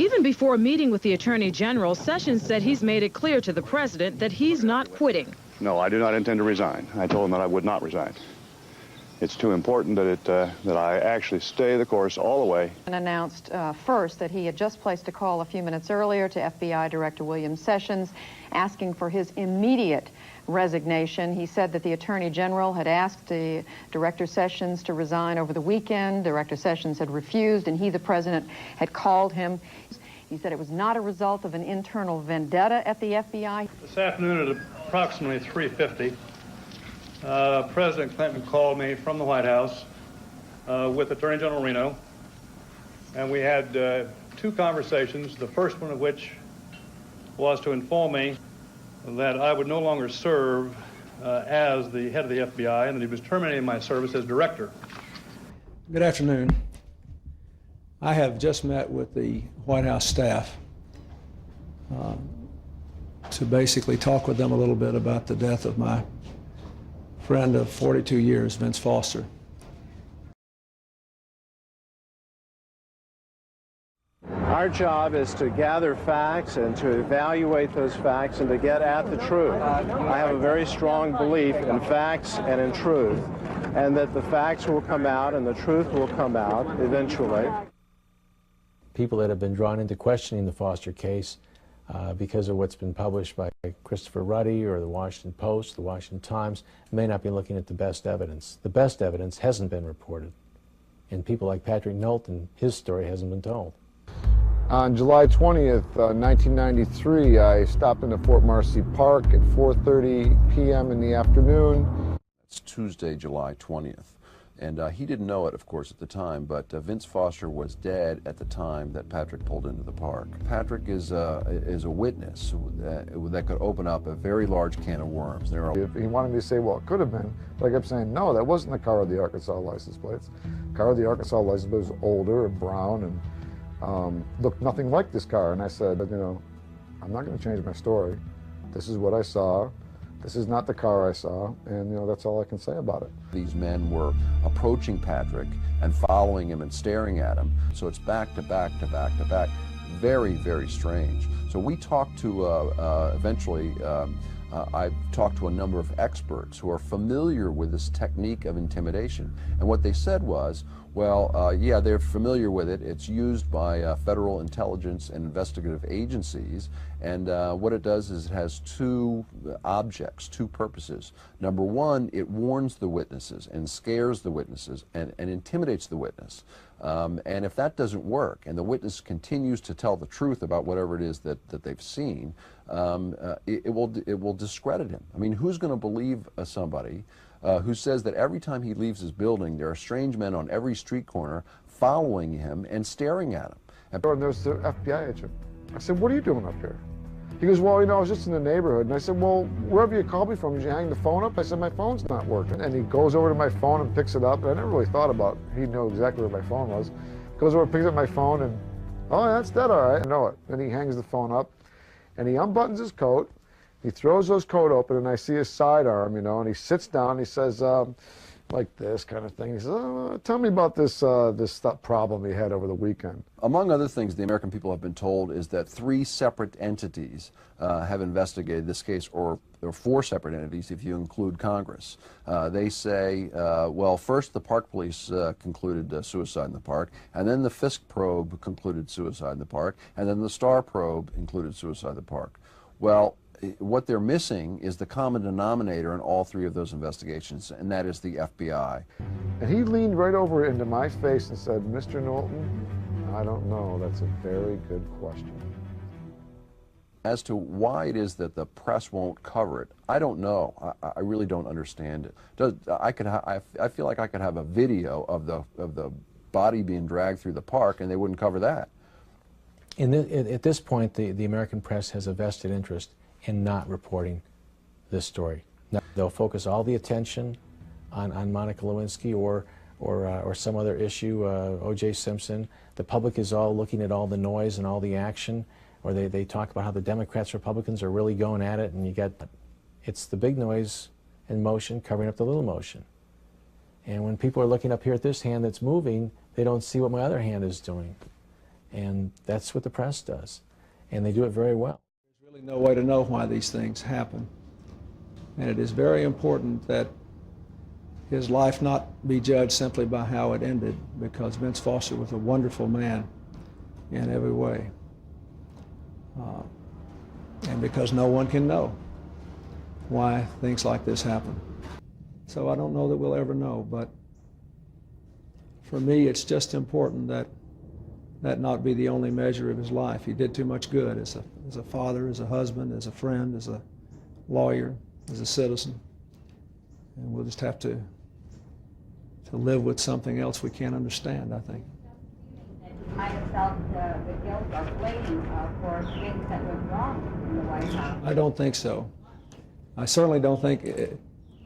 Even before meeting with the Attorney General, Sessions said he's made it clear to the president that he's not quitting. No, I do not intend to resign. I told him that I would not resign. It's too important that I actually stay the course all the way. And announced first that he had just placed a call a few minutes earlier to FBI Director William Sessions asking for his immediate resignation. He said that the Attorney General had asked the Director Sessions to resign over the weekend. Director Sessions had refused, and he, the president, had called him. He said it was not a result of an internal vendetta at the FBI. This afternoon at approximately 3:50, President Clinton called me from the White House with Attorney General Reno, and we had two conversations, the first one of which was to inform me that I would no longer serve as the head of the FBI and that he was terminating my service as director. Good afternoon. I have just met with the White House staff to basically talk with them a little bit about the death of my friend of 42 years, Vince Foster. Our job is to gather facts and to evaluate those facts and to get at the truth. I have a very strong belief in facts and in truth, and that the facts will come out and the truth will come out eventually. People that have been drawn into questioning the Foster case because of what's been published by Christopher Ruddy or the Washington Post, the Washington Times, may not be looking at the best evidence. The best evidence hasn't been reported. And people like Patrick Knowlton, his story hasn't been told. On July 20th, 1993, I stopped into Fort Marcy Park at 4:30 p.m. in the afternoon. It's Tuesday, July 20th. And he didn't know it, of course, at the time, but Vince Foster was dead at the time that Patrick pulled into the park. Patrick is a witness that could open up a very large can of worms. If he wanted me to say, well, it could have been, but I kept saying, no, that wasn't the car with the Arkansas license plates. The car with the Arkansas license plates was older and brown and looked nothing like this car. And I said, you know, I'm not going to change my story. This is what I saw. This is not the car I saw, and you know, that's all I can say about it. These men were approaching Patrick and following him and staring at him. So it's back to back to back to back. Very, very strange. So we talked to, eventually, I've talked to a number of experts who are familiar with this technique of intimidation. And what they said was, well, yeah, they're familiar with it. It's used by federal intelligence and investigative agencies. And what it does is it has two objects, two purposes. Number one, it warns the witnesses and scares the witnesses and intimidates the witness. And if that doesn't work and the witness continues to tell the truth about whatever it is that they've seen, it will discredit him. I mean, who's going to believe somebody who says that every time he leaves his building, there are strange men on every street corner following him and staring at him? And there's the FBI agent. I said, what are you doing up here? He goes, well, you know, I was just in the neighborhood. And I said, well, wherever you called me from, did you hang the phone up? I said, my phone's not working. And he goes over to my phone and picks it up. And I never really thought about it. He knew exactly where my phone was. Goes over, picks up my phone, and, oh, that's dead, all right. I know it. Then he hangs the phone up, and he unbuttons his coat. He throws his coat open, and I see his sidearm, you know, and he sits down. He says, like this kind of thing. He says, oh, tell me about this problem he had over the weekend. Among other things, the American people have been told is that 3 separate entities have investigated this case, or 4 separate entities if you include Congress. They say, well, first the park police concluded suicide in the park, and then the Fisk probe concluded suicide in the park, and then the Starr probe included suicide in the park. Well, what they're missing is the common denominator in all 3 of those investigations, and that is the FBI. And he leaned right over into my face and said, Mr. Knowlton, I don't know. That's a very good question. As to why it is that the press won't cover it, I don't know. I really don't understand it. I feel like I could have a video of the body being dragged through the park, and they wouldn't cover that. At this point, the American press has a vested interest in not reporting this story. Now, they'll focus all the attention on Monica Lewinsky or some other issue, O.J. Simpson. The public is all looking at all the noise and all the action, or they talk about how the Democrats, Republicans are really going at it, and you get, it's the big noise and motion covering up the little motion. And when people are looking up here at this hand that's moving, they don't see what my other hand is doing. And that's what the press does. And they do it very well. There's really no way to know why these things happen. And it is very important that his life not be judged simply by how it ended, because Vince Foster was a wonderful man in every way. And because no one can know why things like this happen. So I don't know that we'll ever know, but for me it's just important that that not be the only measure of his life. He did too much good as a father, as a husband, as a friend, as a lawyer, as a citizen. And we'll just have to live with something else we can't understand, I think. You might have felt the guilt or blame for things that went wrong in the White House. I don't think so. I certainly don't think,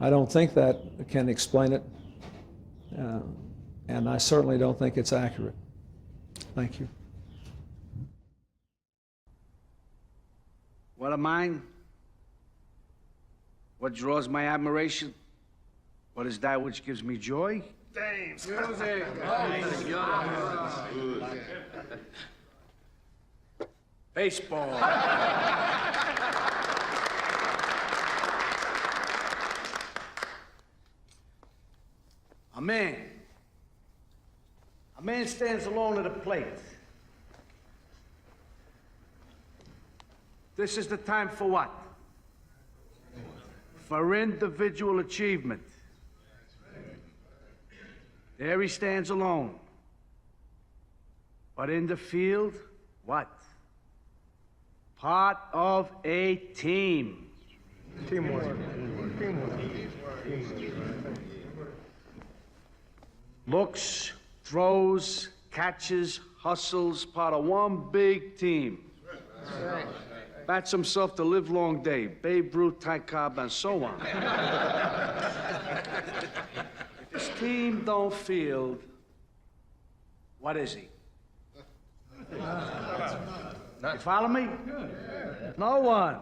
I don't think that can explain it. And I certainly don't think it's accurate. Thank you. What of mine? What draws my admiration? What is that which gives me joy? James. Music. Baseball. A man stands alone at a plate. This is the time for what? For individual achievement. There he stands alone. But in the field, what? Part of a team. Teamwork. Looks, throws, catches, hustles, part of one big team. Bats himself the livelong day. Babe Ruth, Ty Cobb, and so on. If this team don't field, what is he? You follow me? No one.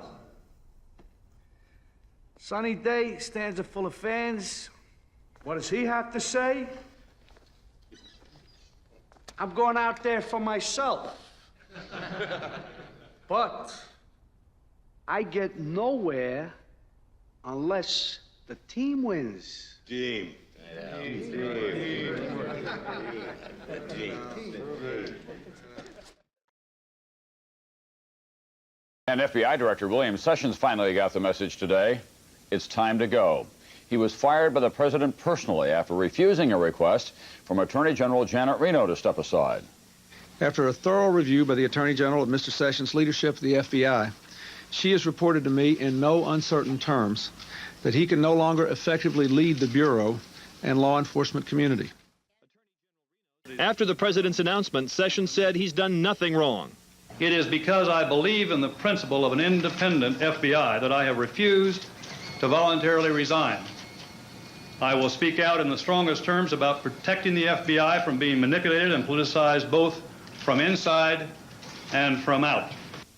Sunny day, stands are full of fans. What does he have to say? I'm going out there for myself. But I get nowhere unless the team wins. Team. And FBI Director William Sessions finally got the message today. It's time to go. He was fired by the president personally after refusing a request from Attorney General Janet Reno to step aside. After a thorough review by the Attorney General of Mr. Sessions' leadership of the FBI, she has reported to me in no uncertain terms that he can no longer effectively lead the Bureau and law enforcement community. After the president's announcement, Sessions said he's done nothing wrong. It is because I believe in the principle of an independent FBI that I have refused to voluntarily resign. I will speak out in the strongest terms about protecting the FBI from being manipulated and politicized both from inside and from out.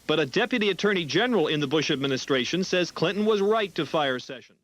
But a deputy attorney general in the Bush administration says Clinton was right to fire Sessions.